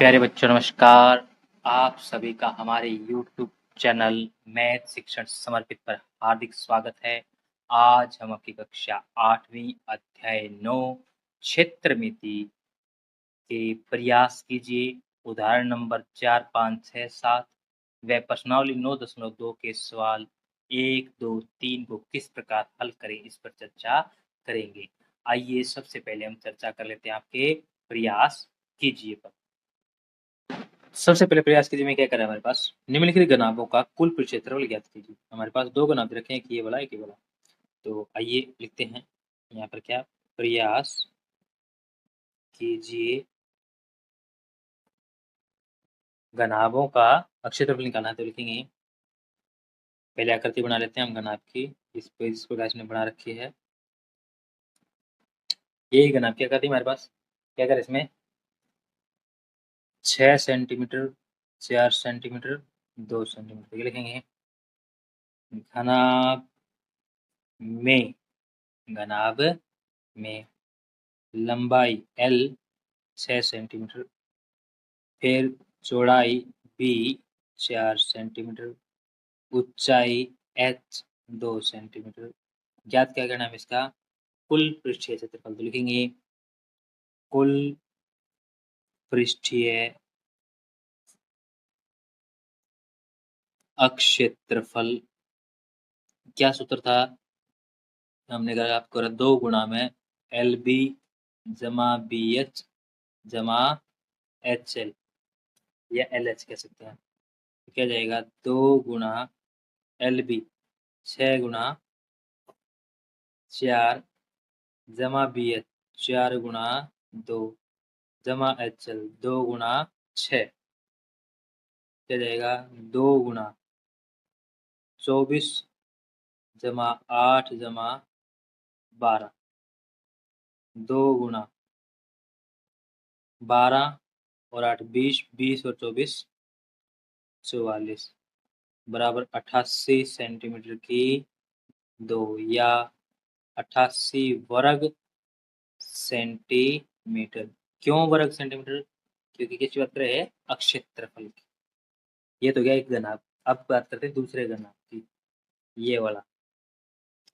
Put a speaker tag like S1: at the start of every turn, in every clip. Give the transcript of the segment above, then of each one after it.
S1: प्यारे बच्चों नमस्कार। आप सभी का हमारे यूट्यूब चैनल मैथ शिक्षण समर्पित पर हार्दिक स्वागत है। आज हम आपकी कक्षा 8वीं अध्याय 9 क्षेत्रमिति के प्रयास कीजिए। उदाहरण नंबर 4, 5, 6, 7 व प्रश्नावली 9.2 के सवाल 1, 2, 3 को किस प्रकार हल करें, इस पर चर्चा करेंगे। आइए सबसे पहले हम चर्चा कर लेते हैं आपके प्रयास कीजिए पर। सबसे पहले प्रयास कीजिए में क्या करें हमारे पास निम्नलिखित घनाभों का कुल क्षेत्रफल ज्ञात कीजिए। हमारे पास दो घनाभ रखे हैं, एक ये वाला एक ये वाला। तो आइए लिखते हैं यहाँ पर क्या प्रयास कीजिए घनाभों का क्षेत्रफल निकालना है। तो लिखेंगे पहले आकृति बना लेते हैं हम घनाभ की। इस प्रकार इसने बना रखी है। यही घनाभ की आकृति हमारे पास क्या करें इसमें 6 सेंटीमीटर 4 सेंटीमीटर 2 सेंटीमीटर ये लिखेंगे। घनाभ में लंबाई L 6 सेंटीमीटर, फिर चौड़ाई B 4 सेंटीमीटर, ऊंचाई H 2 सेंटीमीटर। ज्ञात क्या करना है इसका कुल पृष्ठीय क्षेत्रफल। तो लिखेंगे कुल पृष्ठीय अक्षेत्रफल। क्या सूत्र था हमने कहा आपको 2 गुणा में LB जमा BH जमा HL या LH कह सकते हैं। तो क्या जाएगा 2 गुणा LB 6 गुणा 4 जमा BH 4 गुणा 2 जमा HL 2 गुणा 6 क्या जाएगा 2 गुणा 24 जमा 8 जमा 12 2 गुणा 12 और 8 20 20 और 24 44 बराबर 88 सेंटीमीटर की 2 या 88 वर्ग सेंटीमीटर। क्यों वर्ग सेंटीमीटर? क्योंकि किस बात कर रहे हैं अक्षेत्रफल की। ये तो गया एक घनाभ। अब बात करते हैं दूसरे घनाभ की, ये वाला।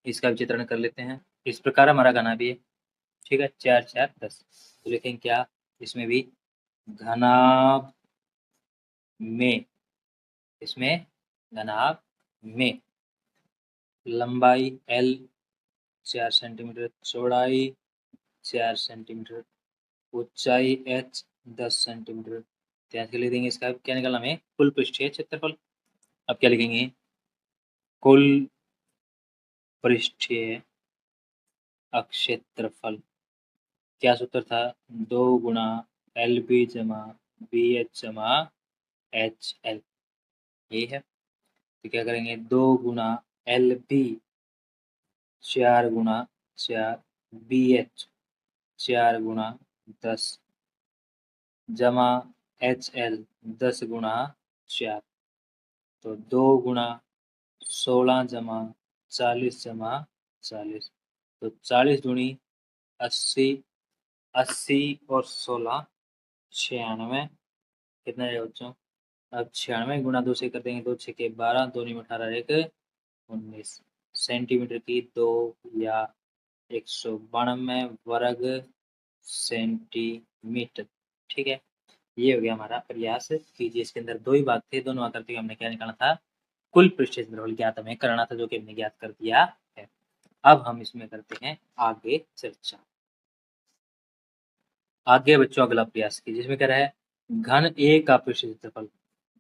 S1: इसका विचित्रण कर लेते हैं। इस प्रकार हमारा घनाभ है, ठीक है 4 4 10। तो लिखेंगे क्या इसमें भी घनाभ में, इसमें घनाभ में लंबाई L 4 सेंटीमीटर, चौड़ाई 4 सेंटीमीटर, ऊंचाई H 10 सेंटीमीटर। ध्यान से लिख देंगे। इसका क्या निकालना हमें कुल पृष्ठीय क्षेत्रफल। अब क्या लिखेंगे कुल पृष्ठीय अक्षेत्रफल। क्या सूत्र था 2 गुणा LB जमा BH जमा HL ये है। तो क्या करेंगे 2 गुणा LB 4 गुणा 4 BH 4 गुणा 10 जमा HL 10 गुणा 4। तो 2 गुणा 16 जमा 40 जमा 40। तो 40 दूनी 80, 80 और 16 96। कितना है बच्चों? अब 96 गुणा 2 से कर देंगे 2 6 के 12 2 में 18 1 19 सेंटीमीटर की 2 या 192 वर्ग सेंटीमीटर। ठीक है, ये हो गया हमारा प्रयास कीजिए। इसके अंदर दो ही बात थी, दोनों आकृति हमने क्या निकालना था कुल पृष्ठीय क्षेत्रफल ज्ञात हमें करना था, जो कि हमने ज्ञात कर दिया है। अब हम इसमें करते हैं आगे चर्चा। आगे बच्चों अगला प्रयास कीजिए। इसमें क्या रहा है घन A का पृष्ठीय क्षेत्रफल।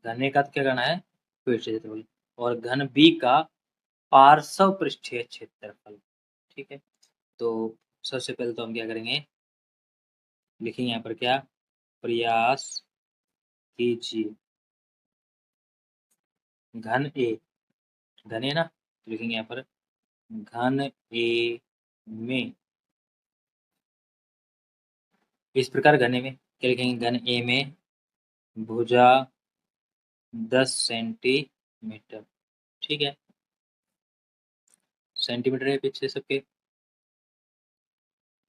S1: घन A का क्या करना है पृष्ठीय क्षेत्रफल, और घन B का पार्श्व पृष्ठीय क्षेत्रफल। ठीक है, तो सबसे पहले तो हम क्या करेंगे लिखेंगे यहाँ पर क्या प्रयास कीजिए घन A। घन A ना, तो लिखेंगे यहाँ पर घन A में, इस प्रकार घन A में क्या लिखेंगे घन A में भुजा 10 सेंटीमीटर। ठीक है, सेंटीमीटर है पीछे सबके।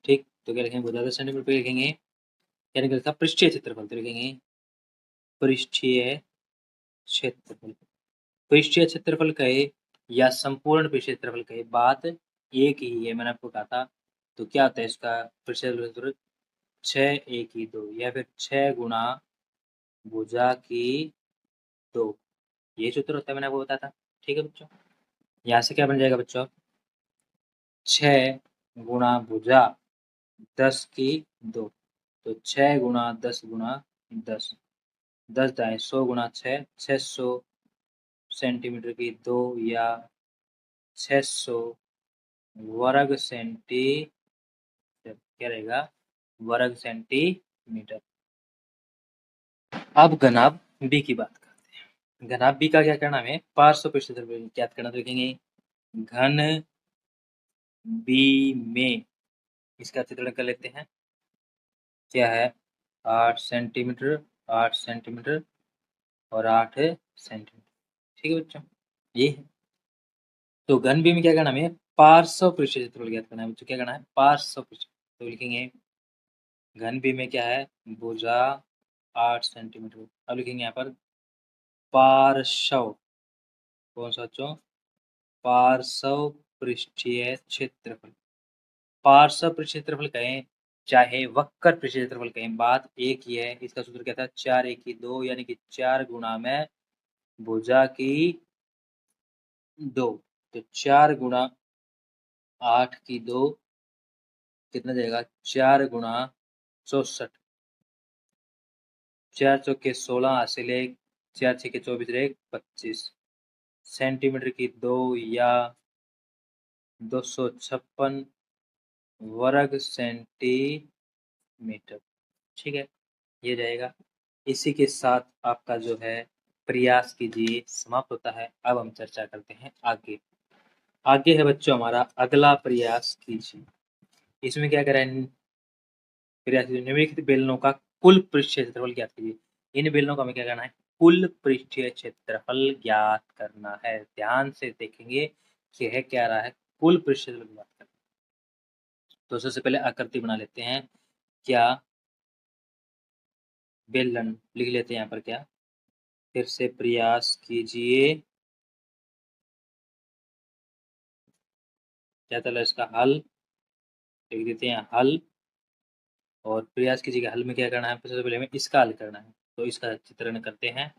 S1: ठीक, तो क्या लिखेंगे भुजा 10 सेंटीमीटर पे लिखेंगे क्या निकलता पृष्ठीय क्षेत्रफल। तो लिखेंगे पृष्ठीय क्षेत्रफल। पृष्ठीय क्षेत्रफल कहे या संपूर्ण पृष्ठीय क्षेत्रफल कहे, बात एक ही है। मैंने आपको कहा था। तो क्या होता है इसका पृष्ठीय क्षेत्रफल? 6 1 की 2 या फिर 6 गुणा भुजा की 2, ये सूत्र होता है, मैंने आपको बताया था। ठीक है बच्चों, यहाँ से क्या बन जाएगा बच्चों? 6 गुणा भुजा 10 की 2, तो 6 गुणा 10 गुणा 10, 10 दाएं 100 गुणा 6, 600 सेंटीमीटर की 2 या 600 वर्ग सेंटीमीटर, क्या रहेगा? वर्ग सेंटीमीटर। अब घनाभ बी की बात करते हैं। घनाभ बी का क्या करना है? पार्श्व पृष्ठ ज्ञात करना। तो लिखेंगे घन बी में, इसका चित्रण कर लेते हैं। क्या है? 8 सेंटीमीटर, 8 सेंटीमीटर और 8 सेंटीमीटर। ठीक है बच्चों, ये है। तो घन बी में क्या करना है? पार्श्व पृष्ठ क्षेत्रफल ज्ञात करना है बच्चों। क्या करना है? पार्श्व पृष्ठ। तो लिखेंगे घन बी में क्या है? भुजा 8 सेंटीमीटर। अब लिखेंगे यहाँ पर पार्श्व, कौन सा बच्चों? पार्श्व पृष्ठीय क्षेत्रफल। पार्श्व पृष्ठ क्षेत्रफल कहें चाहे वक्र पृष्ठ क्षेत्रफल कहें, बात एक ही है। इसका सूत्र क्या था? 4 1 की 2, यानी कि 4 गुणा में भुजा की 2, तो 4 गुणा 8 की 2 कितना जाएगा? 4 गुणा 64, 4 चौके 16 हासिल 1, 4 छके 24 1 25 सेंटीमीटर की 2 या 256 वर्ग सेंटीमीटर। ठीक है, ये जाएगा। इसी के साथ आपका जो है प्रयास कीजिए समाप्त होता है। अब हम चर्चा करते हैं आगे। आगे है बच्चों हमारा अगला प्रयास कीजिए। इसमें क्या करें? प्रयास कीजिए निम्नलिखित बेलनों का कुल पृष्ठीय क्षेत्रफल ज्ञात कीजिए। इन बेलनों का हमें क्या करना है? कुल पृष्ठीय क्षेत्रफल ज्ञात करना है। ध्यान से देखेंगे कि है क्या रहा है, कुल पृष्ठीय क्षेत्रफल ज्ञात करना। तो सबसे पहले आकृति बना लेते हैं। क्या? बेलन लिख लेते हैं यहाँ पर। क्या? फिर से प्रयास कीजिए। क्या चला इसका? हल लिख देते हैं, हल। और प्रयास कीजिए हल में क्या करना है। सबसे पहले हमें इसका हल करना है, तो इसका चित्रण करते हैं।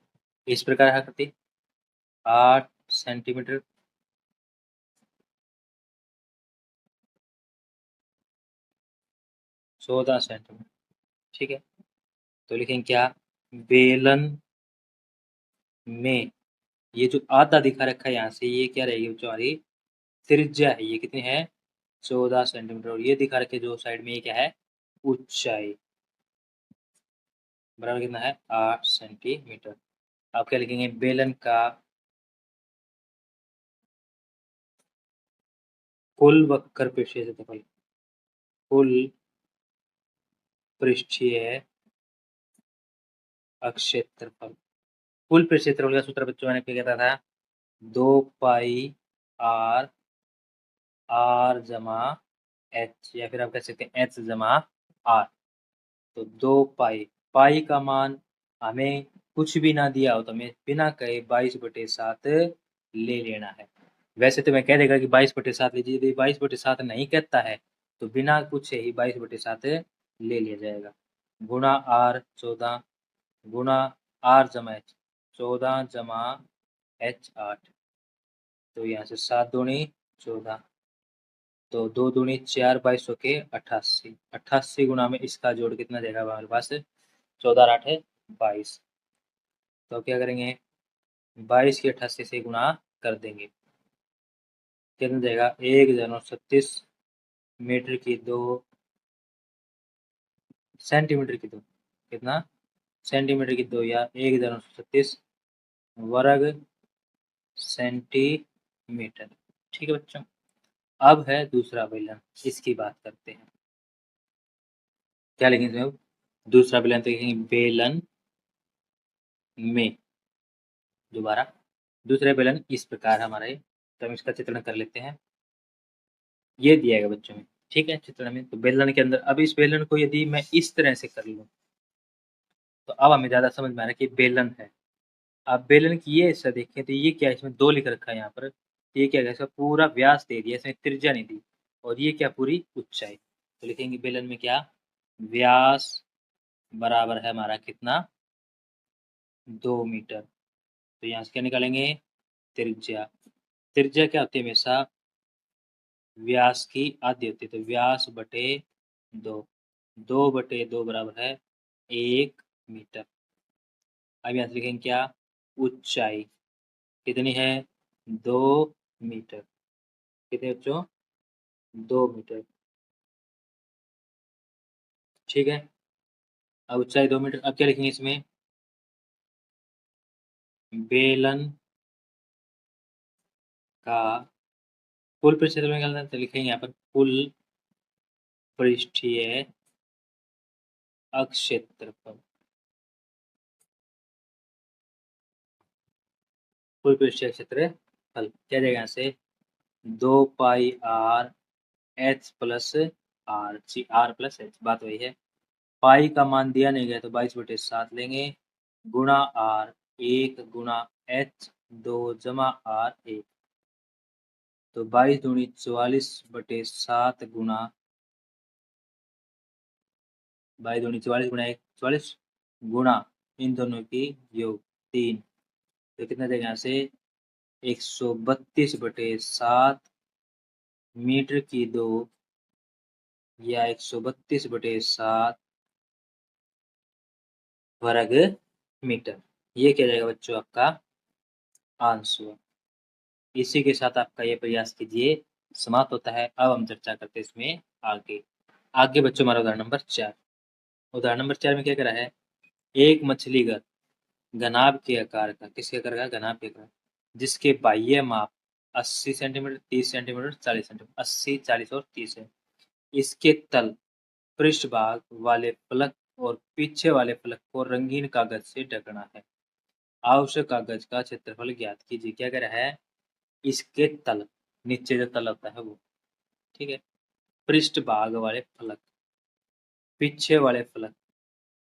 S1: इस प्रकार आकृति 8 सेंटीमीटर, 14 सेंटीमीटर। ठीक है, तो लिखेंगे क्या? बेलन में ये जो आधा दिखा रखा है यहाँ से, ये क्या रहेगी बच्चों? हमारी त्रिज्या है। ये कितनी है? 14 सेंटीमीटर। और ये दिखा रखे जो साइड में, ये क्या है? ऊंचाई। बराबर कितना है? 8 सेंटीमीटर। आप क्या लिखेंगे? बेलन का कुल वक्र पृष्ठीय क्षेत्रफल, कुल पृष्ठीय क्षेत्रफल। कुल पृष्ठ क्षेत्रफल का सूत्र बच्चों मैंने क्या कहता था? 2 पाई आर जमा एच, या फिर आप कह सकते हैं एच जमा आर। तो 2 पाई, पाई का मान हमें कुछ भी ना दिया हो तो हमें बिना कहे 22/7 ले लेना है। वैसे तो मैं कह देगा कि 22/7 लीजिए, यदि 22/7 नहीं कहता है तो बिना पूछे ही 22/7 ले लिया जाएगा। गुणा आर 14, गुणा आर जमा एच 14 जमा एच 8, तो यहाँ से 7 दूनी 14, तो 2 दूनी 4, 22 के 88, 88 गुणा में इसका जोड़ कितना देगा हमारे पास? 14 और 8 है 22। तो क्या करेंगे? 22 की 88 से गुणा कर देंगे, कितना देगा? 1 मीटर की 2 सेंटीमीटर की 2, कितना? सेंटीमीटर की 2 या 1 वर्ग सेंटीमीटर। ठीक है बच्चों, अब है दूसरा बेलन, इसकी बात करते हैं। क्या लिखेंगे? दूसरा बेलन तो लिखेंगे बेलन में। दोबारा दूसरा बेलन इस प्रकार हमारा है, तो हम इसका चित्रण कर लेते हैं। ये दिया है बच्चों में, ठीक है, चित्रण में। तो बेलन के अंदर अब इस बेलन को यदि मैं इस तरह से कर लूँ तो अब हमें ज़्यादा समझ में आ रहा है कि बेलन है। अब बेलन की ये हिस्सा देखें तो ये क्या है, इसमें 2 लिख रखा है यहाँ पर। ये क्या है, इसका पूरा व्यास दे दिया, इसमें त्रिज्या नहीं दी, और ये क्या पूरी ऊंचाई। तो लिखेंगे बेलन में क्या, व्यास बराबर है हमारा कितना, 2 मीटर। तो यहाँ से क्या निकालेंगे, त्रिज्या। त्रिज्या क्या होती है, हमेशा व्यास की आधी होती है, तो व्यास बटे 2, 2/2 बराबर है 1 मीटर। अब यहाँ से लिखेंगे क्या, ऊंचाई कितनी है, 2 मीटर। कितने बच्चों, 2 मीटर। ठीक है, अब ऊंचाई 2 मीटर। अब क्या लिखेंगे इसमें, बेलन का कुल पृष्ठफल में निकालना है, तो लिखेंगे यहाँ पर कुल पृष्ठीय अक्षेत्रफल। कुल पृष्ठीय क्षेत्रफल क्या जाएगा यहाँ से, 2 pi r h plus r, जी आर प्लस एच, बात वही है। पाई का मान दिया नहीं गया तो 22/7 लेंगे, गुणा आर 1 गुणा एच 2 जमा आर 1, तो 22 दूनी 44/7 गुणा 22 दूनी 44 गुणा 1 44 गुणा इन दोनों की योग 3, तो कितना देगा यहाँ से 132/7 मीटर की 2, या 132/7 वर्ग मीटर। ये क्या जाएगा बच्चों आपका आंसर। इसी के साथ आपका ये प्रयास कीजिए समाप्त होता है। अब हम चर्चा करते हैं इसमें आगे। आगे बच्चों हमारा उदाहरण नंबर 4। उदाहरण नंबर 4 में क्या करा है, एक मछलीघर घनाभ के आकार का, किसके आकार का, घनाभ के आकार, जिसके बाह्य माप 80 सेंटीमीटर, 30 सेंटीमीटर, 40 सेंटीमीटर, 80, 40 और 30 है। इसके तल, पृष्ठभाग वाले फलक और पीछे वाले फलक को रंगीन कागज से ढकना है। आवश्यक कागज का क्षेत्रफल ज्ञात कीजिए। क्या कह रहा है, इसके तल, नीचे जो तल होता है वो, ठीक है, पृष्ठभाग वाले फलक, पीछे वाले फलक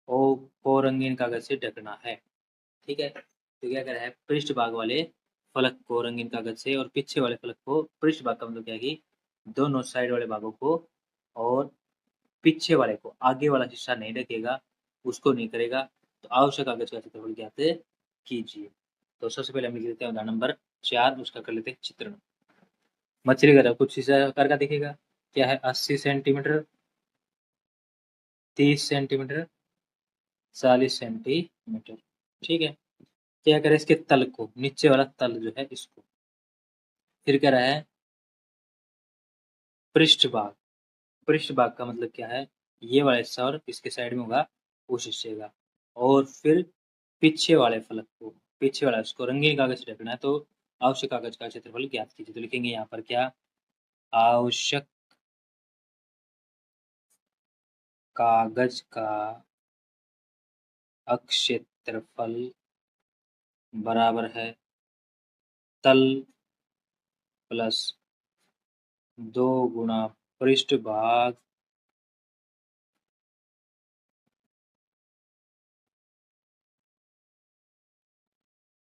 S1: और को रंगीन कागज से ढकना है। ठीक है, तो क्या कह रहा है, पृष्ठभाग वाले फलक को रंगीन कागज से और पीछे वाले फलक को, पृष्ठभाग का मतलब क्या है कि दोनों साइड वाले भागों को, और पीछे वाले को, आगे वाला हिस्सा नहीं ढकेगा, उसको नहीं करेगा। तो आवश्यक कागज का क्षेत्रफल ज्ञात कीजिए। तो सबसे पहले हम लिख लेते हैं उदाहरण नंबर 4, उसका कर लेते हैं चित्रण। मछली का कुछ हिस्सा आकार का दिखेगा, क्या है, 80 सेंटीमीटर, 30 सेंटीमीटर, 40 सेंटीमीटर। ठीक है, क्या करें, इसके तल को, नीचे वाला तल जो है इसको, फिर कह रहा है पृष्ठभाग। पृष्ठभाग का मतलब क्या है, ये वाला हिस्सा और इसके साइड में होगा उस हिस्से का, और फिर पीछे वाले फलक को, पीछे वाला इसको रंगीन कागज से ढकना है। तो आवश्यक कागज का क्षेत्रफल ज्ञात कीजिए। तो लिखेंगे यहाँ पर क्या, आवश्यक कागज का अक्षेत्रफल बराबर है तल प्लस 2 गुणा पृष्ठभाग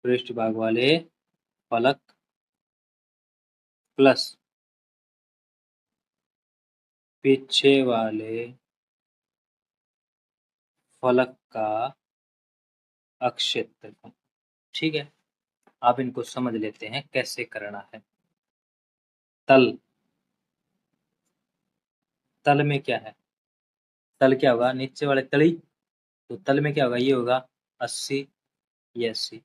S1: पृष्ठभाग वाले फलक प्लस पीछे वाले फलक का अक्षेत्रफल। ठीक है, आप इनको समझ लेते हैं कैसे करना है। तल, तल में क्या है, तल क्या होगा, नीचे वाले तली, तो तल में क्या होगा, ये होगा 80, ये 80।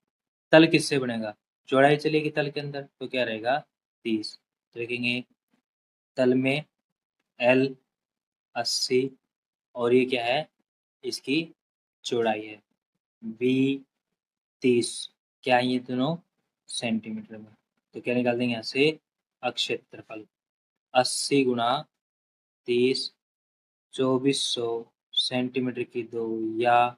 S1: तल किससे बनेगा, चौड़ाई चलेगी तल के अंदर, तो क्या रहेगा 30। तो लिखेंगे तल में L 80, और ये क्या है, इसकी चौड़ाई है B 30, क्या ये दोनों सेंटीमीटर में। तो क्या निकाल देंगे यहाँ से, अक्षेत्रफल 80 गुणा 30, 2400 सेंटीमीटर की 2, या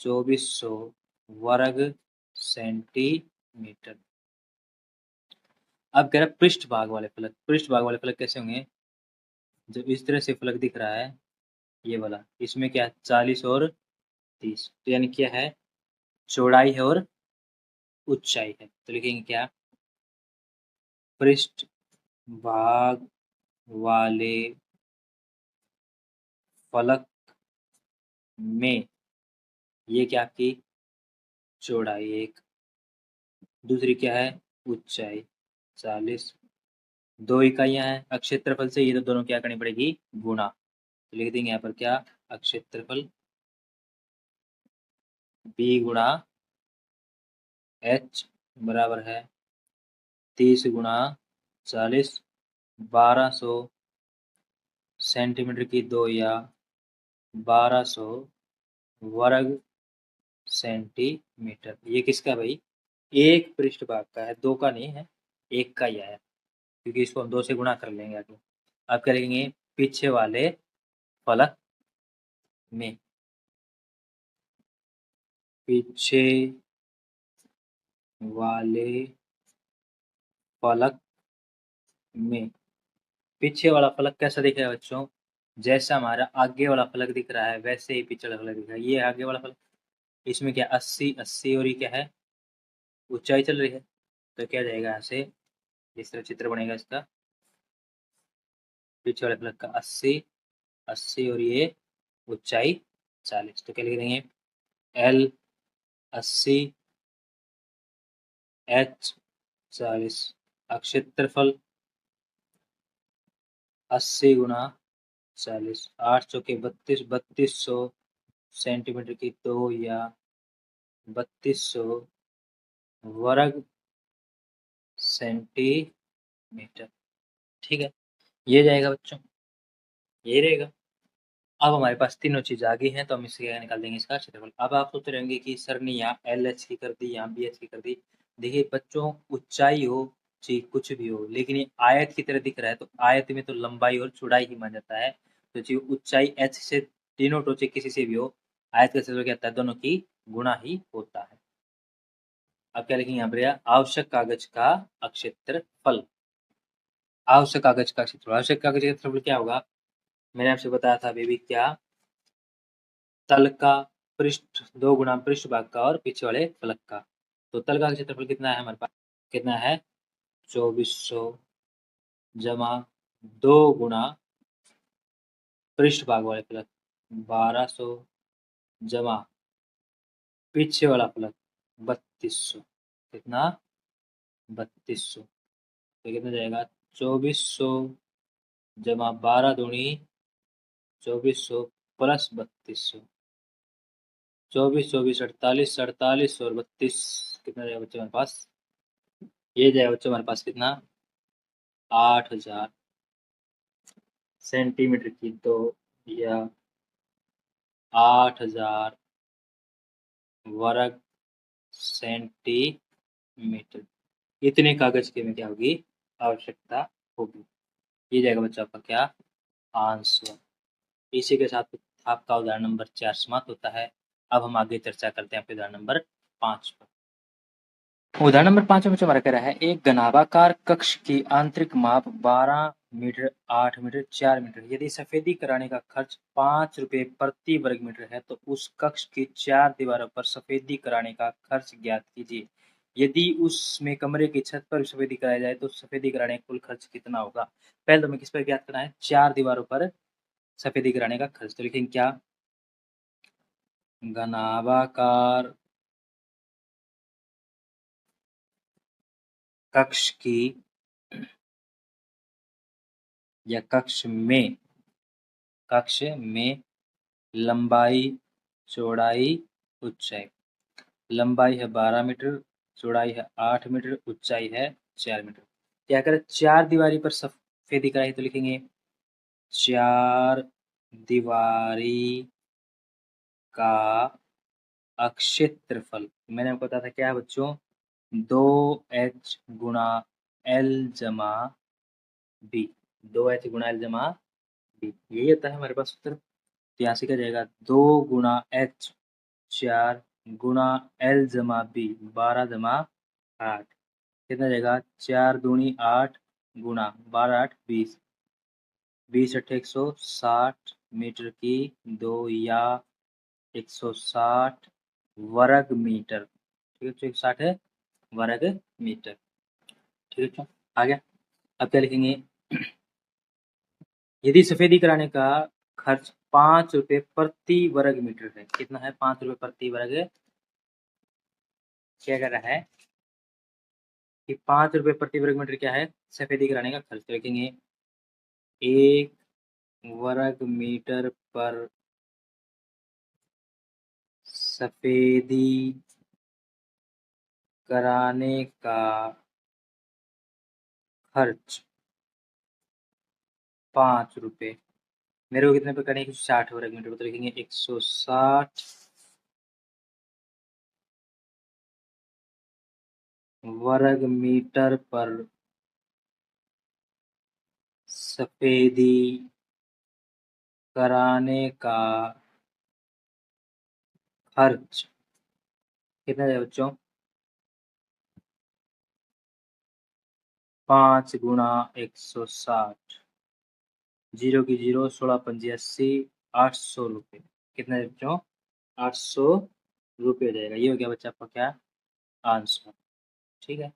S1: 2400 वर्ग सेंटीमीटर। अब कह रहा है पृष्ठभाग वाले फलक, पृष्ठभाग वाले फलक कैसे होंगे, जो इस तरह से फलक दिख रहा है ये वाला, इसमें क्या है 40 और 32। तो यानी क्या है, चौड़ाई है और ऊंचाई है। तो लिखेंगे क्या, पृष्ठ भाग वाले फलक में ये क्या आपकी चौड़ाई एक, दूसरी क्या है ऊंचाई 40, 2 इकाइयां हैं। अब क्षेत्रफल से ये तो दोनों क्या करनी पड़ेगी, गुणा। तो लिख देंगे यहाँ पर क्या, क्षेत्रफल b गुणा h बराबर है 30 गुणा 40, 1200 सेंटीमीटर की 2 या 1200 वर्ग सेंटीमीटर। ये किसका भाई, एक पृष्ठ भाग का है, दो का नहीं है, एक का ही आया, क्योंकि इसको हम 2 से गुणा कर लेंगे आगे। अब क्या लिखेंगे, पीछे वाले फलक में, पीछे वाले फलक में। पीछे वाला फलक कैसा दिख रहा है बच्चों, जैसा हमारा आगे वाला फलक दिख रहा है वैसे ही पिछला फलक दिख रहा है। ये आगे वाला फलक, इसमें क्या 80 80 और ये क्या है ऊंचाई चल रही है। तो क्या जाएगा यहाँ से, जिस तरह चित्र बनेगा इसका, पीछे वाले फलक का 80 80 और ये ऊंचाई 40। तो क्या लिख देंगे, L 80 H 40। क्षेत्रफल 80 गुणा 40, 8 चौके 32, 3200 सेंटीमीटर की 2 या 3200 वर्ग सेंटीमीटर। ठीक है, ये जाएगा बच्चों, ये रहेगा। अब हमारे पास तीनों चीज आ गई हैं, तो हम इससे निकाल देंगे इसका क्षेत्रफल। अब आप सोच रहे होंगे कि सर ने यहाँ एल एच की कर दी, यहाँ बी एच की कर दी। देखिए बच्चों, ऊंचाई हो चाहे कुछ भी हो, लेकिन ये आयत की तरह दिख रहा है, तो आयत में तो लंबाई और चौड़ाई ही मान जाता है। तो चाहे ऊंचाई एच से तीनों टोचे किसी से भी हो, आयत का क्षेत्रफल क्या होता है, दोनों की गुणा ही होता है। अब क्या लिखेंगे यहाँ पर, आवश्यक कागज का क्षेत्रफल। आवश्यक कागज का क्षेत्रफल, आवश्यक कागज का क्षेत्रफल क्या होगा, मैंने आपसे बताया था बेबी, क्या तल का पृष्ठ 2 गुणा पृष्ठ भाग का और पीछे वाले फलक का। तो तल का क्षेत्रफल कितना है हमारे पास, कितना है 2400 जमा 2 गुणा पृष्ठ भाग वाले फलक 1200 जमा पीछे वाला फलक 3200। कितना 3200। तो कितना जाएगा 2400 जमा 12 दूनी 2400 प्लस 3200, 24 24 48 48 और 32, कितना जाएगा बच्चे हमारे पास, ये जाएगा बच्चों हमारे पास कितना 8000 सेंटीमीटर की 2 या 8000 वर्ग सेंटीमीटर। इतने कागज की हमें क्या होगी, आवश्यकता होगी। ये जाएगा बच्चों आपका क्या आंसर। इसी के साथ आपका उदाहरण नंबर 4 समाप्त होता है। अब हम आगे चर्चा करते हैं आपके उदाहरण नंबर 5 पर। उदाहरण नंबर 5 में हमारा कह रहा है, एक घनाभाकार कक्ष की आंतरिक माप 12 मीटर 8 मीटर 4 मीटर, यदि सफेदी कराने का खर्च 5 रुपए प्रति वर्ग मीटर है, तो उस कक्ष की 4 दीवारों पर सफेदी कराने का खर्च ज्ञात कीजिए। यदि उसमें कमरे की छत पर सफेदी कराई जाए तो सफेदी कराने का कुल खर्च कितना होगा। पहले तो हमें किस पर ज्ञात करना है, 4 दीवारों पर सफेदी कराने का खर्च। तो लिखेंगे क्या, घनाभाकार कक्ष की या कक्ष में लंबाई चौड़ाई ऊंचाई। लंबाई है 12 मीटर, चौड़ाई है 8 मीटर, ऊंचाई है 4 मीटर। क्या करें, 4 दीवारी पर सफेदी कराई, तो लिखेंगे 4 दीवारी का क्षेत्रफल। मैंने आपको बताया था क्या है बच्चों, 2h गुणा L जमा B, 2h गुणा L जमा B, यही होता है हमारे पास सूत्र। तो यहाँ से क्या जाएगा, 2 गुणा H 4 गुणा L जमा B 12 जमा 8, कितना जाएगा 4 दूनी 8 गुणा 12 8 20, 20 8 160 मीटर की 2 या 160 वर्ग मीटर। ठीक है बच्चों, 160 है वर्ग मीटर। ठीक है बच्चों, आ गया। अब क्या लिखेंगे, यदि सफेदी कराने का खर्च 5 रुपए प्रति वर्ग मीटर है। कितना है, 5 रुपए प्रति वर्ग, क्या कर रहा है कि 5 रुपए प्रति वर्ग मीटर क्या है, सफेदी कराने का खर्च। तो लिखेंगे 1 वर्ग मीटर पर सफेदी कराने का खर्च 5 रुपए। मेरे को कितने पे करनी है, 60 वर्ग मीटर। तो लिखेंगे 160 वर्ग मीटर पर सफेदी कराने का खर्च कितना है बच्चों, 5 गुणा 160, 0 की 0, 16 पंजी 80, 800 रुपये। कितना है बच्चों, 800 रुपये हो जाएगा। ये हो गया बच्चा आपका क्या आंसर। ठीक है,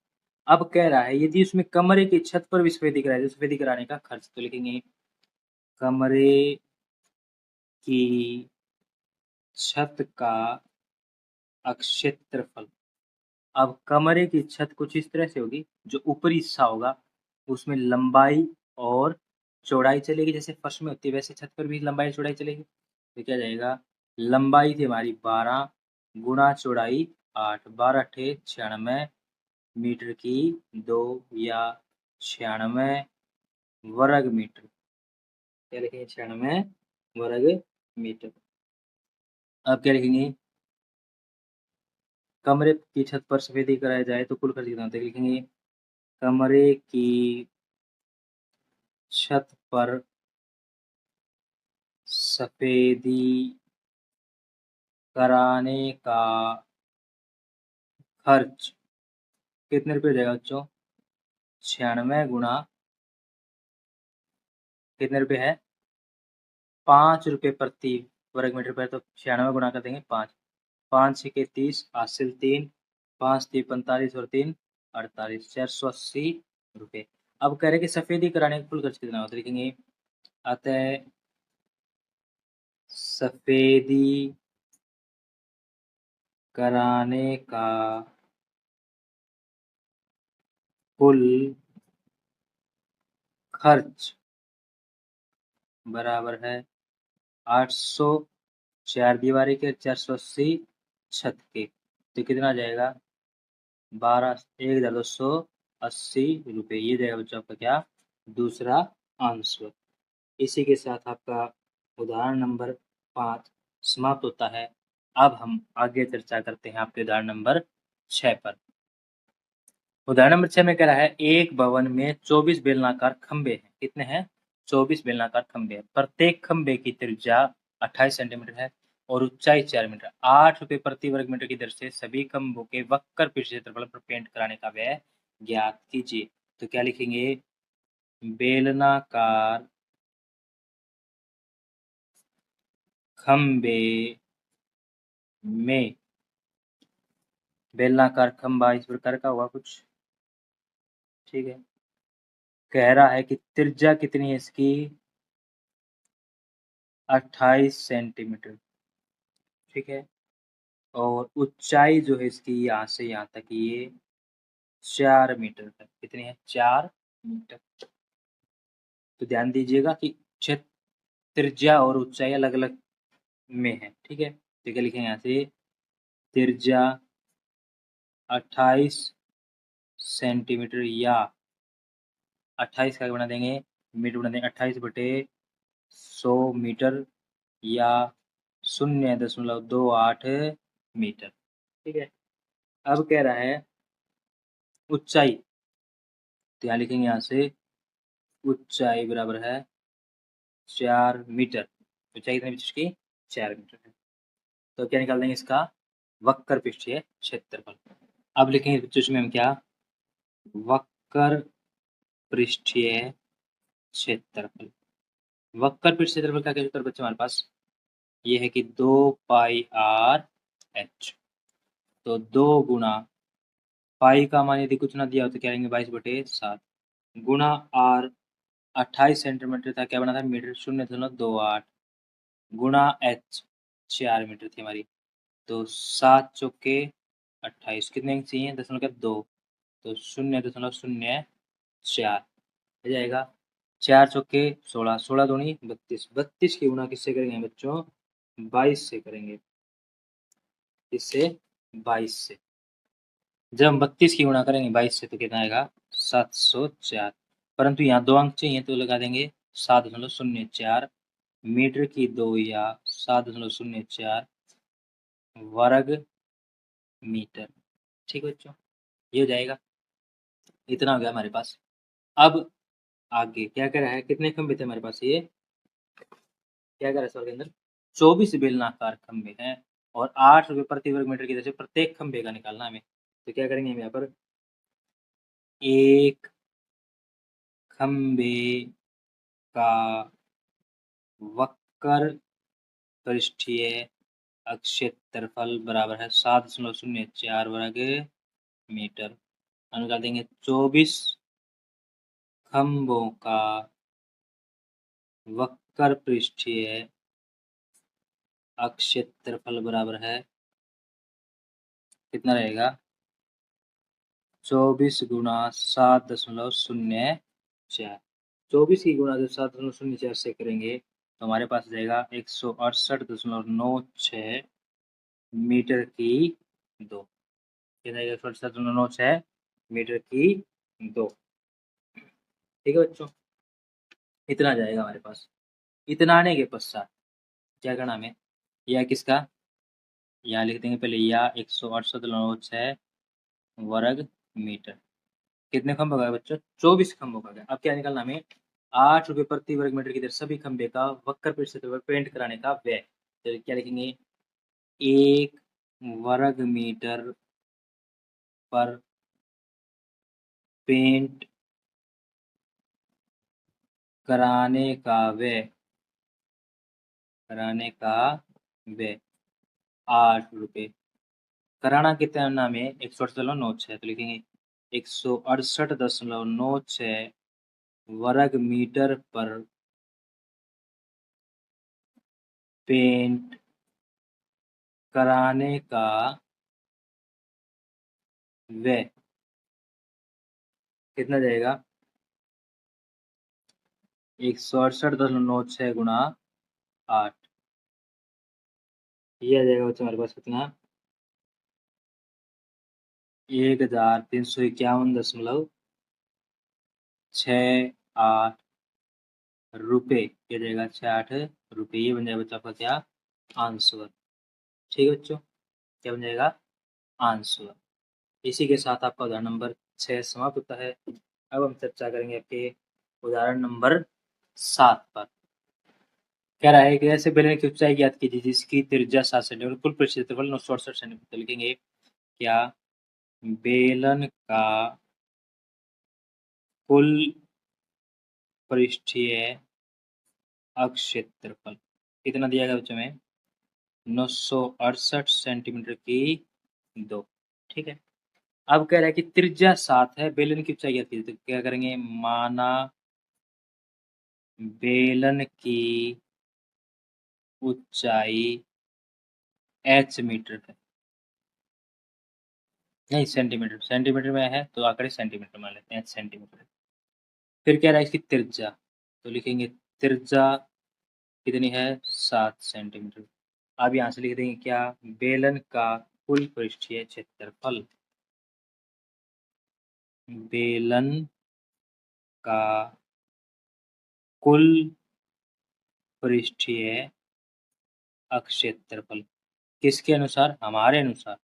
S1: अब कह रहा है यदि उसमें कमरे की छत पर भी सफेदी कराए तो सफेदी कराने का खर्च। तो लिखेंगे कमरे की छत का क्षेत्रफल। अब कमरे की छत कुछ इस तरह से होगी, जो ऊपरी हिस्सा होगा उसमें लंबाई और चौड़ाई चलेगी, जैसे फर्श में होती है वैसे छत पर भी लंबाई चौड़ाई चलेगी। तो क्या जाएगा, लंबाई थी हमारी 12 गुणा चौड़ाई 8, 12 ठे 96 मीटर की 2 या 96 वर्ग मीटर। क्या लिखेंगे, 96 वर्ग मीटर। अब क्या लिखेंगे, कमरे की छत पर सफेदी कराया जाए तो कुल खर्च कितना होता है। लिखेंगे कमरे की छत पर सफेदी कराने का खर्च कितने रुपये हो जाएगा बच्चों, 96 गुणा कितने रुपये है, 5 रुपये प्रति वर्ग मीटर पर। तो 96 गुणा कर देंगे 5, 5 छः 30, हासिल 3, 5 3 45 और 3 48, 480 रुपये। अब कह रहे कि सफेदी कराने का कुल खर्च कितना होता है। लिखेंगे अतः सफेदी कराने का कुल खर्च बराबर है 800 चार दीवारी के 480 छत के। तो कितना आ जाएगा, 12,280 रुपये। ये जाएगा बच्चों आपका क्या दूसरा आंसर। इसी के साथ आपका उदाहरण नंबर 5 समाप्त होता है। अब हम आगे चर्चा करते हैं आपके उदाहरण नंबर 6 पर। उदाहरण नंबर 6 में कह रहा है एक भवन में 24 बेलनाकार खंबे हैं। कितने हैं, 24 बेलनाकार खंबे हैं। प्रत्येक खंबे की त्रिज्या 28 सेंटीमीटर है और ऊंचाई 4 मीटर। 8 रुपये प्रति वर्ग मीटर की दर से सभी खंभों के वक्र पृष्ठ क्षेत्रफल पर पेंट कराने का व्यय ज्ञात कीजिए। तो क्या लिखेंगे, बेलनाकार खंबे में, बेलनाकार खंबा इस प्रकार का होगा कुछ। ठीक है, कह रहा है कि त्रिज्या कितनी है इसकी, 28 सेंटीमीटर। ठीक है, और ऊंचाई जो है इसकी यहाँ से यहाँ तक ये 4 मीटर है। कितनी है, 4 मीटर। तो ध्यान दीजिएगा कि क्षेत्र त्रिज्या और ऊंचाई अलग अलग में है। ठीक है, तो क्या लिखेंगे यहाँ से, त्रिज्या 28 सेंटीमीटर या 28 का बना देंगे मीटर, बना देंगे 28/100 मीटर या 0.28 मीटर। ठीक है, अब कह रहा है ऊंचाई। तो यहाँ लिखेंगे यहाँ से ऊंचाई बराबर है 4 मीटर। ऊंचाई कितनी इसकी, 4 मीटर है। तो क्या निकाल देंगे इसका वक्र पृष्ठीय क्षेत्रफल। अब लिखेंगे बच्चों इसमें हम क्या, वक्र पृष्ठीय क्षेत्रफल। वक्र पृष्ठ क्षेत्रफल का क्या सूत्र बच्चे हमारे पास, ये है कि 2πr/h। तो 2 गुणा पाई का मान यदि कुछ ना दिया हो तो क्या लेंगे 22/7 गुणा r 28 सेंटीमीटर था, क्या बना था मीटर 0.28 गुणा h 4 मीटर थी हमारी। तो 7 चौके 28 कितने चाहिए 2.2 तो 0.04 हो जाएगा। 4 चौके 16 16 दूनी 32 32 की गुणा किससे करेंगे बच्चों 22 से करेंगे। इससे 22 से जब हम 32 की गुणा करेंगे 22 से तो कितना आएगा 704। परंतु यहाँ 2 अंक चाहिए तो लगा देंगे 7.04 मीटर की 2 या 7.04 वर्ग मीटर। ठीक है बच्चों, ये हो जाएगा। इतना हो गया हमारे पास। अब आगे क्या कह रहा है, कितने खंभे थे हमारे पास, ये क्या कह रहा है सवाल के अंदर 24 बेलनाकार खंभे हैं और 8 रुपये प्रति वर्ग मीटर की दर से प्रत्येक खंभे का निकालना हमें। तो क्या करेंगे हम यहाँ पर एक खंभे का वक्र पृष्ठीय क्षेत्रफल बराबर है 7.04 वर्ग मीटर। अनुसार देंगे 24 खंभों का वक्र पृष्ठीय क्षेत्रफल बराबर है कितना रहेगा 24 गुणा 7.04 24 की गुणा जब 7.04 से करेंगे तो हमारे पास जाएगा 168.96 मीटर की 2। कितना जाएगा 168.96 मीटर की 2। ठीक है बच्चों, इतना जाएगा हमारे पास। इतना आने के पश्चात क्या करना हमें, यह किसका यहाँ लिख देंगे पहले या 168.96 वर्ग मीटर। कितने खंभों का बच्चों 24 खंभों का। अब क्या निकालना हमें 8 रुपये प्रति वर्ग मीटर की दर सभी खंभे का वक्र पृष्ठतल पेंट कराने का व्यय। तो क्या लिखेंगे 1 वर्ग मीटर पर पेंट कराने का व्यय 8 रुपये। कराना कितना नाम है 168.96 तो लिखेंगे 168.96 वर्ग मीटर पर पेंट कराने का व्यय कितना जाएगा 168.96 गुणा 8। ये आ जाएगा बच्चों हमारे पास कितना 1351.68 रुपये। ये जाएगा 68 रुपये। ये बन जाएगा बच्चों आपका क्या आंसर। ठीक है बच्चों, क्या बन जाएगा आंसर। इसी के साथ आपका उदाहरण नंबर 6 समाप्त होता है। अब हम चर्चा करेंगे आपके उदाहरण नंबर 7 पर। कह रहा है कि ऐसे बेलन की ऊंचाई ज्ञात कीजिए जिसकी त्रिज्या 7 सेंटीमीटर कुल क्षेत्रफल 968 सेंटीमीटर। लिखेंगे क्या बेलन का कुल पृष्ठीय क्षेत्रफल कितना दिया गया बच्चों में 968 सेंटीमीटर की 2। ठीक है, अब कह रहा है कि त्रिज्या 7 है, बेलन की ऊंचाई ज्ञात कीजिए। तो क्या करेंगे माना बेलन की ऊंचाई h मीटर है, नहीं सेंटीमीटर, सेंटीमीटर में है तो आंकड़े सेंटीमीटर मान लेते हैं h सेंटीमीटर। फिर कह रहा है इसकी त्रिज्या, तो लिखेंगे त्रिज्या कितनी है 7 सेंटीमीटर। अब यहाँ से लिख देंगे क्या बेलन का कुल पृष्ठीय क्षेत्रफल। बेलन का कुल पृष्ठीय क्षेत्रफल किसके अनुसार हमारे अनुसार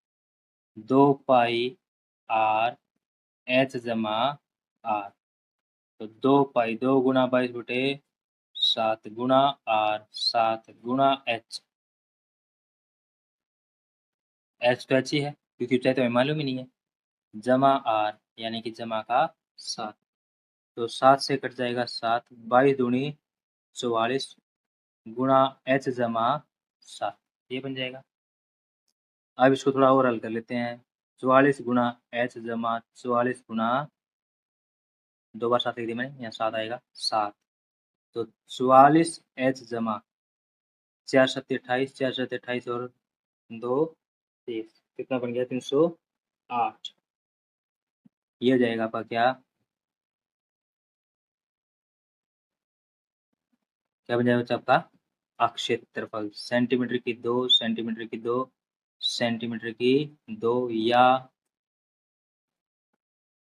S1: 2πr/h जमा r। तो 2 पाई 2 गुणा 22/7 गुणा r 7 गुणा h। h तो h ही है क्योंकि ऊंचाई तो हमें मालूम ही नहीं है, जमा r यानी कि जमा का 7। तो 7 से कट जाएगा 7 22 दूनी 44 गुणा h जमा 7, ये बन जाएगा। अब इसको थोड़ा और हल कर लेते हैं। 44 गुणा h जमा 44 गुणा, 2 बार 7 लिख दिया मैंने, यहाँ 7 आएगा 7। तो 44 h जमा 4 7 28, 4 7 28 और 2 30, कितना बन गया 308। ये हो जाएगा आपका क्या बन जाएगा बच्चा आपका अक्षेत्रफल। सेंटीमीटर की 2, सेंटीमीटर की 2, सेंटीमीटर की 2 या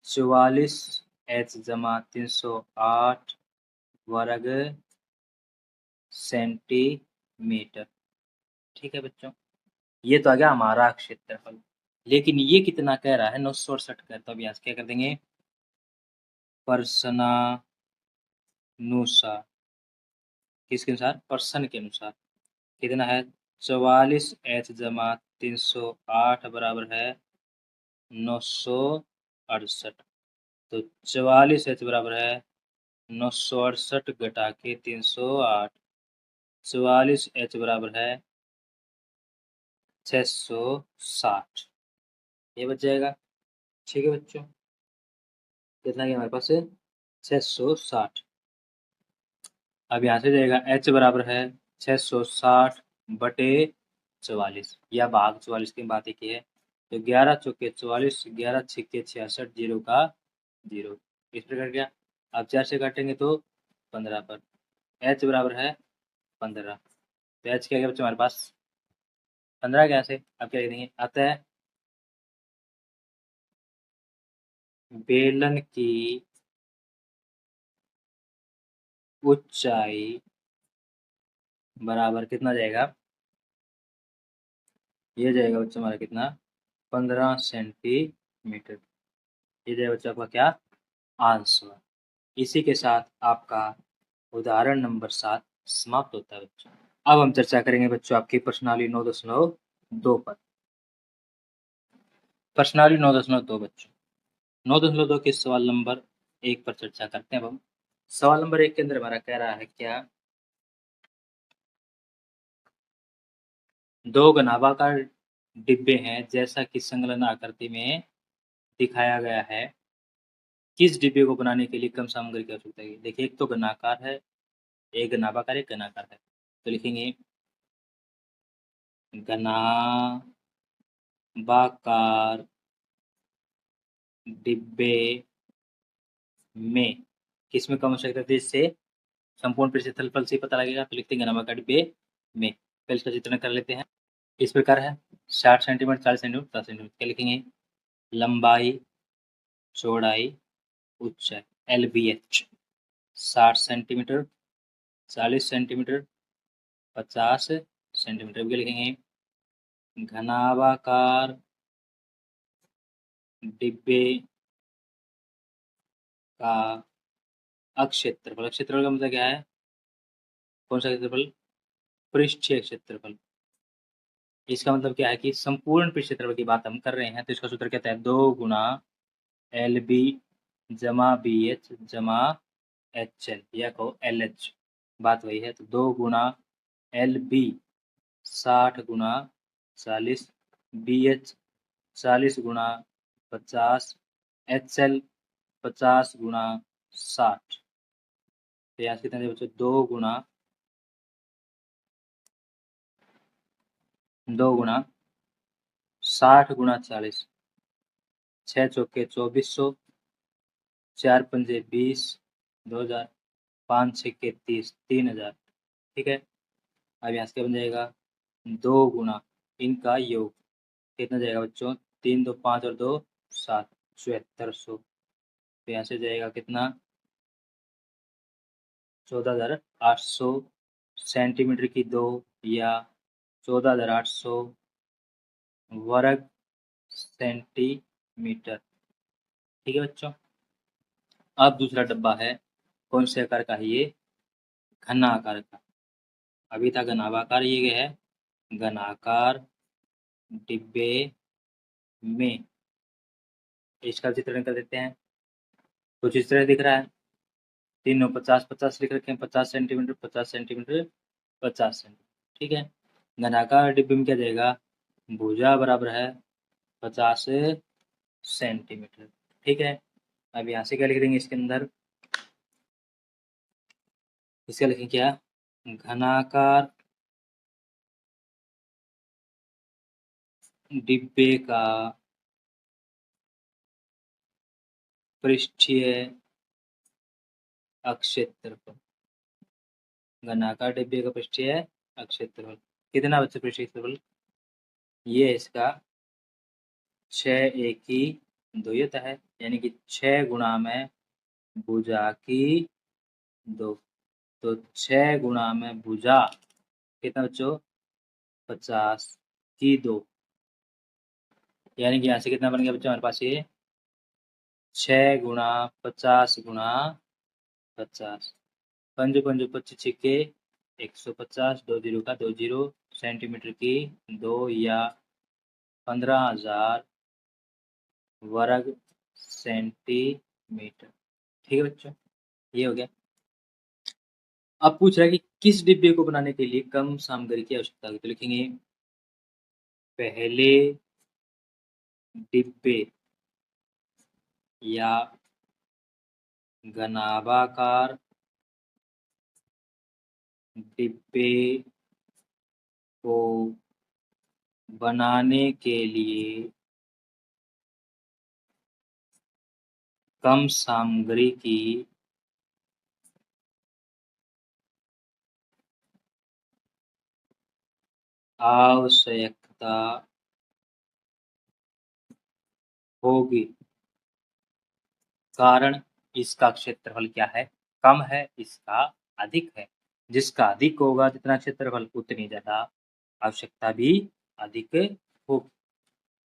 S1: 44 h जमा 308 वर्ग सेंटीमीटर। ठीक है बच्चों, ये तो आ गया हमारा क्षेत्रफल। लेकिन ये कितना कह रहा है 968 का, तो अब यहाँ से क्या कर देंगे प्रश्नानुसार। किसके अनुसार? प्रश्न के अनुसार। कितना है 44 h जमा 308 बराबर है 968। तो 44 h बराबर है 968 घटा के 308। 44 h बराबर है 660, ये बच जाएगा। ठीक है बच्चों, कितना गया हमारे पास 660। अब यहाँ से जाएगा h बराबर है 660 बटे 44 या भाग 44 की बात एक ही है। तो 11 चौके 44, 11 छिक्के 66, 0 का 0, इस प्रकार क्या। अब 4 से काटेंगे तो 15 पर h बराबर है 15। तो h क्या गया बच्चों हमारे पास 15 क्या से। अब क्या लिखेंगे, अतः बेलन की ऊंचाई बराबर कितना जाएगा, ये जाएगा बच्चों हमारा कितना 15 सेंटीमीटर। ये जाएगा बच्चों आपका क्या आंसर। इसी के साथ आपका उदाहरण नंबर 7 समाप्त होता है बच्चों। अब हम चर्चा करेंगे बच्चों आपकी प्रश्नावली 9.2 पर। प्रश्नावली 9.2 बच्चों 9.2 के सवाल नंबर 1 पर चर्चा करते हैं। अब हम सवाल नंबर 1 के अंदर हमारा कह रहा है क्या, दो घनाभाकार डिब्बे हैं जैसा कि संलग्न आकृति में दिखाया गया है। किस डिब्बे को बनाने के लिए कम सामग्री की आवश्यकता है। देखिए, एक तो घनाकार है, एक घनाभाकार, एक घनाकार है। तो लिखेंगे घनाभाकार डिब्बे में किसमें कम आवश्यकता थी, इससे संपूर्ण पृष्ठ क्षेत्रफल से पता लगेगा। तो लिखते हैं घनाभाकार डिब्बे में। पहले इसका चित्रण कर लेते हैं। इस प्रकार है 60 सेंटीमीटर, 40 सेंटीमीटर, 50 सेंटीमीटर। क्या लिखेंगे, लंबाई, चौड़ाई, ऊंचाई, LBH 60 सेंटीमीटर, 40 सेंटीमीटर, 50 सेंटीमीटर। क्या लिखेंगे, घनाभाकार डिब्बे का अक्षेत्रफल। क्षेत्रफल का मतलब क्या है, कौन सा क्षेत्रफल, पृष्ठीय क्षेत्रफल। इसका मतलब क्या है कि संपूर्ण पृष्ठ क्षेत्रफल की बात हम कर रहे हैं। तो इसका सूत्र कहता है 2 गुना LB जमा BH जमा HL या कहो LH, बात वही है। तो 2 गुना LB 60 गुना 40, BH 40 गुना 50, HL 50 गुना 60। तो यहाँ से कितना बच्चों 2 गुना 60 गुना 40, 6 चौके 2400, 4 पंजे 20, 2000, 5 छक्के 30, 3000। ठीक है। अब यहाँ से क्या बन जाएगा 2 गुना इनका योग, कितना जाएगा बच्चों 3 2 5 और 2 7, 7400। तो यहाँ से जाएगा कितना 14,800 सेंटीमीटर की 2 या 14,800 वर्ग सेंटीमीटर। ठीक है बच्चों। अब दूसरा डब्बा है, कौन से आकार का है ये, घना आकार का। अभी था घनाभाकार, ये है घनाकार डिब्बे में। इसका चित्रण कर देते हैं। कुछ इस तरह दिख रहा है, तीनों 50 50 लिख रखे हैं, 50 सेंटीमीटर, 50 सेंटीमीटर, 50 सेंटीमीटर। ठीक है। घनाकार डिब्बे में क्या जाएगा, भुजा बराबर है 50 सेंटीमीटर। ठीक है, अब यहाँ से क्या लिख देंगे इसके अंदर, इसका लिखेंगे क्या, घनाकार डिब्बे का पृष्ठीय अक्षेत्रफल। घनाकार डिब्बे का पृष्ठीय अक्षेत्रफल कितना बच्चे, पृष्ठीय क्षेत्रफल ये है इसका 6 होता है, यानी कि 6 गुणा में भुजा की 2, तो 6 गुणा में भुजा कितना बच्चों, 50 की 2, यानी कि यहाँ से कितना बन गया बच्चों हमारे पास ये 6 गुणा 50 गुणा 50, पंजो पंजो 25 छिक्के 150, 2 जीरो का 2 जीरो, सेंटीमीटर की 2 या 15,000 वर्ग सेंटीमीटर। ठीक है बच्चों, ये हो गया। अब पूछ रहा है कि किस डिब्बे को बनाने के लिए कम सामग्री की आवश्यकता होगी, तो लिखेंगे पहले डिब्बे या घनाभाकार डिब्बे को बनाने के लिए कम सामग्री की आवश्यकता होगी, कारण इसका क्षेत्रफल क्या है, कम है, इसका अधिक है। जिसका अधिक होगा जितना क्षेत्रफल उतनी ज्यादा आवश्यकता भी अधिक होगी।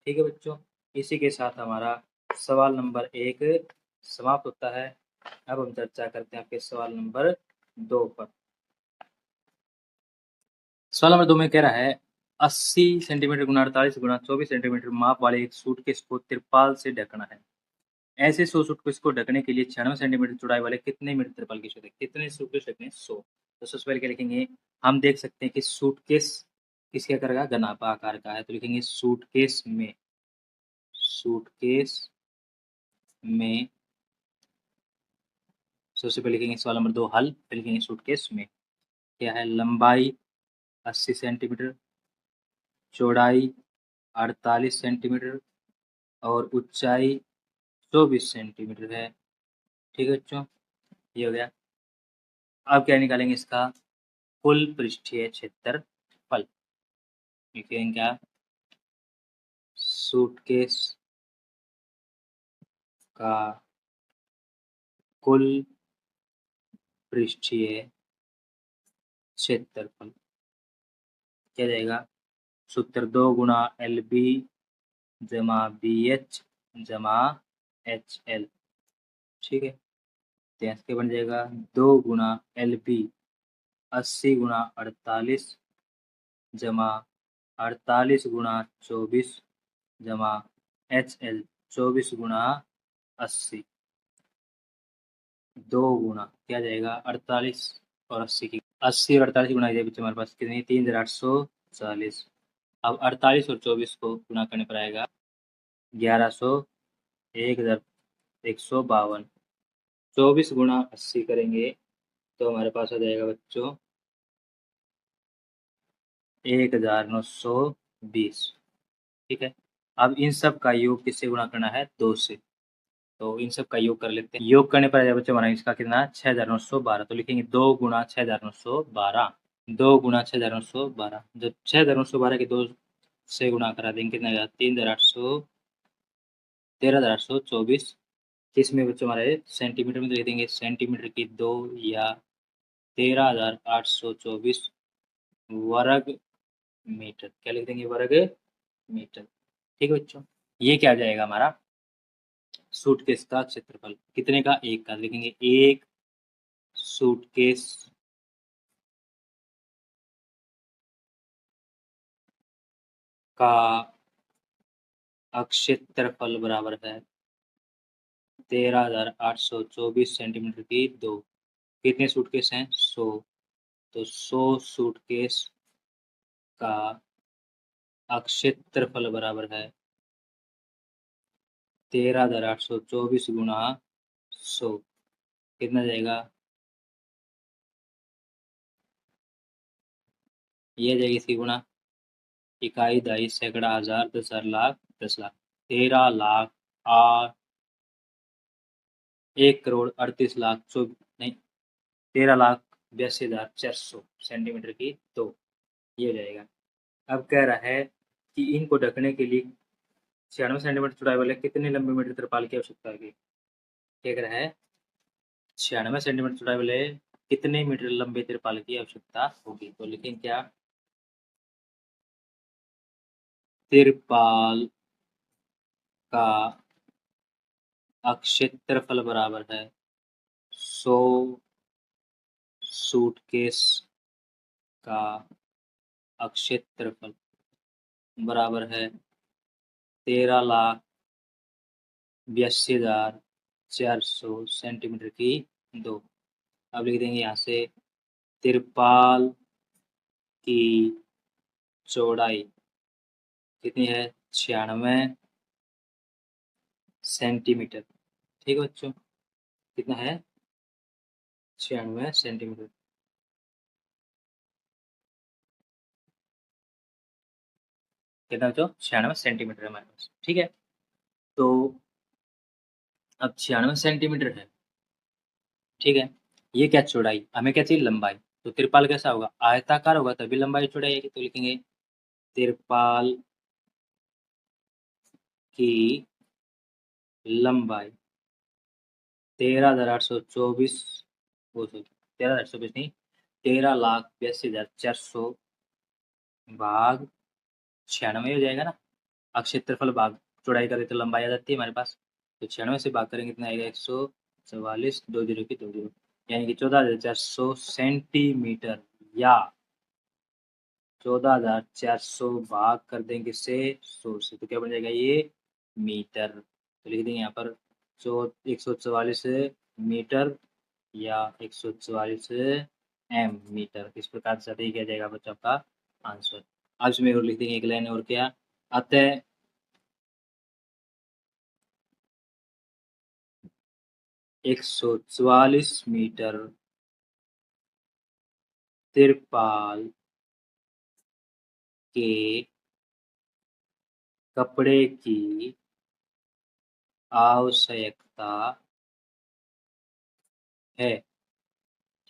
S1: ठीक है बच्चों, इसी के साथ हमारा सवाल नंबर 1 समाप्त होता है। अब हम चर्चा करते हैं आपके सवाल नंबर 2 पर। सवाल नंबर 2 में कह रहा है 80 सेंटीमीटर गुना 48 गुना 24 सेंटीमीटर माप वाले एक सूटकेस को तिरपाल से ढकना है। ऐसे 100 सूटकेस को ढकने के लिए 96 सेंटीमीटर चौड़ाई वाले कितने मीटर तिरपाल की जरूरत है, कितने सूटकेस ढकने 100। तो सबसे पहले क्या लिखेंगे, हम देख सकते हैं कि सूटकेस किसके आकार का, घनाभा आकार का है, तो लिखेंगे सूटकेस में, सूटकेस में सबसे पहले लिखेंगे सवाल नंबर 2 हल, फिर लिखेंगे सूटकेस में क्या है, लंबाई 80 सेंटीमीटर, चौड़ाई 48 सेंटीमीटर और ऊंचाई 24 सेंटीमीटर है। ठीक है बच्चों, ये हो गया। अब क्या निकालेंगे इसका कुल पृष्ठीय क्षेत्रफल, लिखेंगे क्या, सूटकेस का कुल पृष्ठीय क्षेत्रफल क्या जाएगा, सूत्र 2 गुणा एल बी जमा बी एच जमा एच एल। ठीक है, तो यहाँ से बन जाएगा 2 गुणा एल बी 80 गुणा 48 जमा 48 गुणा 24 जमा एच एल 24 गुणा 80, 2 गुणा क्या जाएगा 48 और 80 की, 80 और 48 गुणा बच्चे हमारे पास कितनी, 3840। अब 48 और 24 को गुणा करने पर आएगा 1100, 1152। 24 गुणा 80 करेंगे तो हमारे पास आ जाएगा बच्चों 1920। ठीक है, अब इन सब का योग किससे गुणा करना है, 2 से, तो इन सब का योग कर लेते हैं। योग करने पर आ जाएगा बच्चों हमारा इसका कितना 6912, तो लिखेंगे 2 गुणा 6912, 2 गुणा 6912, जब 6912 के 2 से गुणा करा देंगे कितना आएगा 3800, 13824। किसमें बच्चों हमारे सेंटीमीटर में, तो लिख देंगे सेंटीमीटर की 2 या 13824 वर्ग मीटर, क्या लिख देंगे वर्ग मीटर। ठीक है बच्चों, ये क्या आ जाएगा हमारा सूटकेस का क्षेत्रफल, कितने का, एक का, लिखेंगे एक सूटकेस का क्षेत्रफल बराबर है 13824 सेंटीमीटर की 2। कितने सूटकेस हैं 100, तो 100 सूटकेस का क्षेत्रफल बराबर है 13,824 गुणा 100। कितना जाएगा? ये जाएगी इसकी गुणा इकाई, दहाई, सैकड़ा, हजार, 10,000, लाख, 10 लाख। 13 लाख 1,38,00,000 नहीं, 13,82,400 सेंटीमीटर की 2, ये हो जाएगा। अब कह रहा है कि इनको ढकने के लिए 96 सेंटीमीटर चौड़ाई वाले कितने लंबे मीटर तिरपाल की आवश्यकता होगी? क्या कह रहा है? 96 सेंटीमीटर चौड़ाई वाले कितने मीटर लंबे तिरपाल की आवश्यकता होगी? तो लिखें क्या? तिरपाल का क्षेत्रफल बराबर है 100 सूटकेस का क्षेत्रफल बराबर है 13,82,400 सेंटीमीटर की 2। अब लिख देंगे यहाँ से तिरपाल की चौड़ाई कितनी है? 96 सेंटीमीटर। ठीक है बच्चों, कितना है? 96 सेंटीमीटर। कितना बच्चों? 96 सेंटीमीटर है हमारे पास। ठीक है, तो अब 96 सेंटीमीटर है। ठीक है, ये क्या चौड़ाई, हमें क्या चाहिए? लंबाई। तो तिरपाल कैसा होगा? आयताकार होगा तभी लंबाई चौड़ाई आएगी। तो लिखेंगे तिरपाल की लंबाई 13,824, वो 13,824 नहीं, 13,82,400 भाग 96 हो जाएगा ना। क्षेत्रफल भाग चौड़ाई करें तो लंबाई आ जाती है हमारे पास। तो 96 से भाग करेंगे कितना आएगा? 144, 2 जीरो की 2 जीरो, यानी कि 14,400 सेंटीमीटर, या 14,400 भाग कर देंगे से 100 से, तो क्या बन जाएगा? ये मीटर। तो लिख देंगे यहाँ पर 144 मीटर या 144 मीटर। इस प्रकार से सही किया जाएगा बच्चों का आंसर। अब इसमें और लिख देंगे एक लाइन और, क्या? अतः 144 मीटर तिरपाल के कपड़े की आवश्यकता है।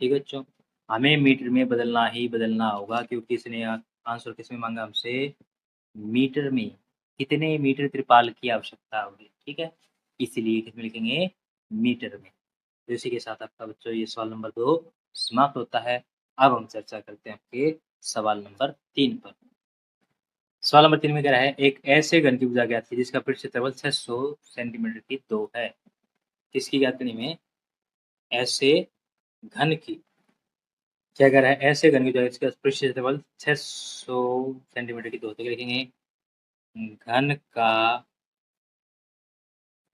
S1: ठीक है बच्चों, हमें मीटर में बदलना ही बदलना होगा, क्योंकि इसने आंसर किसमें मांगा हमसे? मीटर में। कितने मीटर त्रिपाल की आवश्यकता होगी? ठीक है, इसलिए किसमें लिखेंगे? मीटर में। तो इसी के साथ आपका बच्चों ये सवाल नंबर 2 समाप्त होता है। अब हम चर्चा करते हैं आपके सवाल नंबर 3 पर। सवाल नंबर 3 में कह रहा है एक ऐसे घन की भुजा ज्ञात की जिसका पृष्ठ क्षेत्रफल 600 सेंटीमीटर की 2 है। किसकी ज्ञात करनी में? ऐसे घन की। क्या कह रहा है? ऐसे घन की भुजा जिसका पृष्ठ क्षेत्रफल 600 सेंटीमीटर की 2, तो लिखेंगे घन का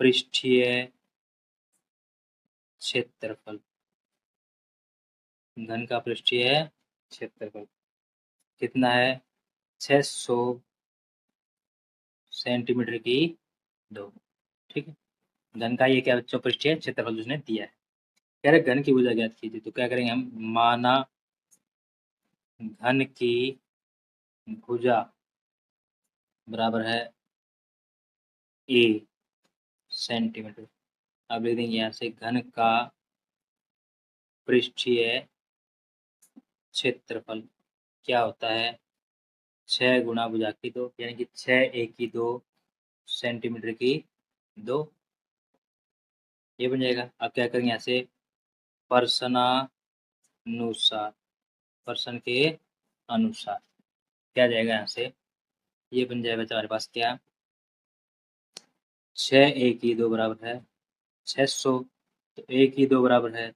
S1: पृष्ठीय क्षेत्रफल। घन का पृष्ठीय क्षेत्रफल कितना है? 600 सेंटीमीटर की 2। ठीक है, घन का ये क्या बच्चों? पृष्ठीय क्षेत्रफल उसने दिया है। कह रहे घन की भुजा ज्ञात कीजिए, तो क्या करेंगे हम? माना घन की भुजा बराबर है ए सेंटीमीटर। अब लिख देंगे यहाँ से घन का पृष्ठीय क्षेत्रफल क्या होता है? 6 गुणा भुजा की 2, यानी कि 6 ए की 2 सेंटीमीटर की 2, ये बन जाएगा। अब क्या करेंगे यहाँ से? प्रश्नानुसार, प्रश्न के अनुसार क्या जाएगा यहाँ से? ये बन जाएगा हमारे पास क्या? 6 ए की 2 बराबर है 600, तो ए की 2 बराबर है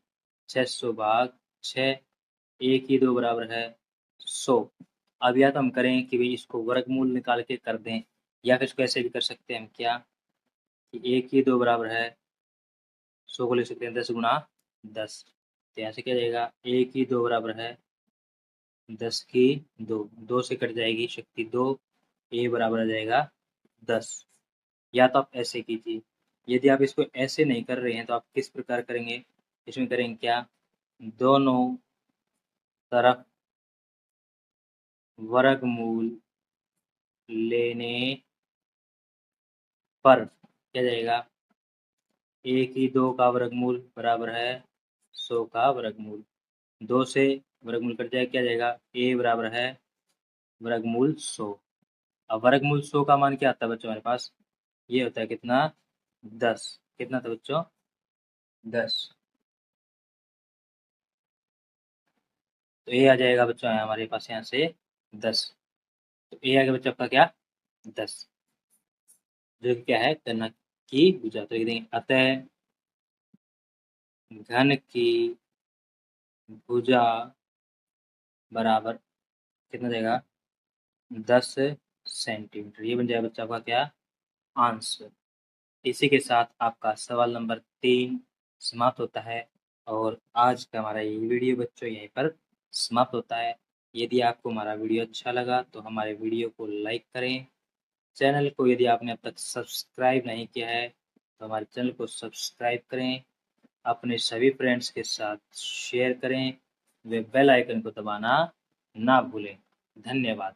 S1: 600 भाग 6, ए की 2 बराबर है 100। अब या तो हम करें कि भाई इसको वर्गमूल निकाल के कर दें, या फिर इसको ऐसे भी कर सकते हैं हम, क्या कि ए की 2 बराबर है 100 को लिख सकते हैं 10 गुणा 10। तो यहाँ से क्या जाएगा? ए की 2 बराबर है 10 की 2, 2 से कट जाएगी शक्ति 2, ए बराबर आ जाएगा 10। या तो आप ऐसे कीजिए, यदि आप इसको ऐसे नहीं कर रहे हैं तो आप किस प्रकार करेंगे, इसमें करेंगे क्या, दोनों तरफ वर्गमूल लेने पर क्या जाएगा, ए की 2 का वर्गमूल बराबर है 100 का वर्गमूल, 2 से वर्गमूल कट जाए क्या जाएगा, ए बराबर है वर्गमूल 100। अब वर्गमूल 100 का मान क्या आता है बच्चों हमारे पास, ये होता है कितना, 10। कितना था बच्चों, 10। तो ए आ जाएगा बच्चों हमारे पास यहाँ से 10। तो ए आ गया बच्चों आपका क्या, 10, जो कि क्या है घन की भुजा। तो लिख देंगे अतः घन की भुजा बराबर कितना देगा, 10 सेंटीमीटर। ये बन जाएगा बच्चा आपका क्या, आंसर। इसी के साथ आपका सवाल नंबर 3 समाप्त होता है और आज का हमारा ये वीडियो बच्चों यहीं पर समाप्त होता है। यदि आपको हमारा वीडियो अच्छा लगा तो हमारे वीडियो को लाइक करें। चैनल को यदि आपने अब तक सब्सक्राइब नहीं किया है तो हमारे चैनल को सब्सक्राइब करें, अपने सभी फ्रेंड्स के साथ शेयर करें, वे बेल आइकन को दबाना ना भूलें। धन्यवाद।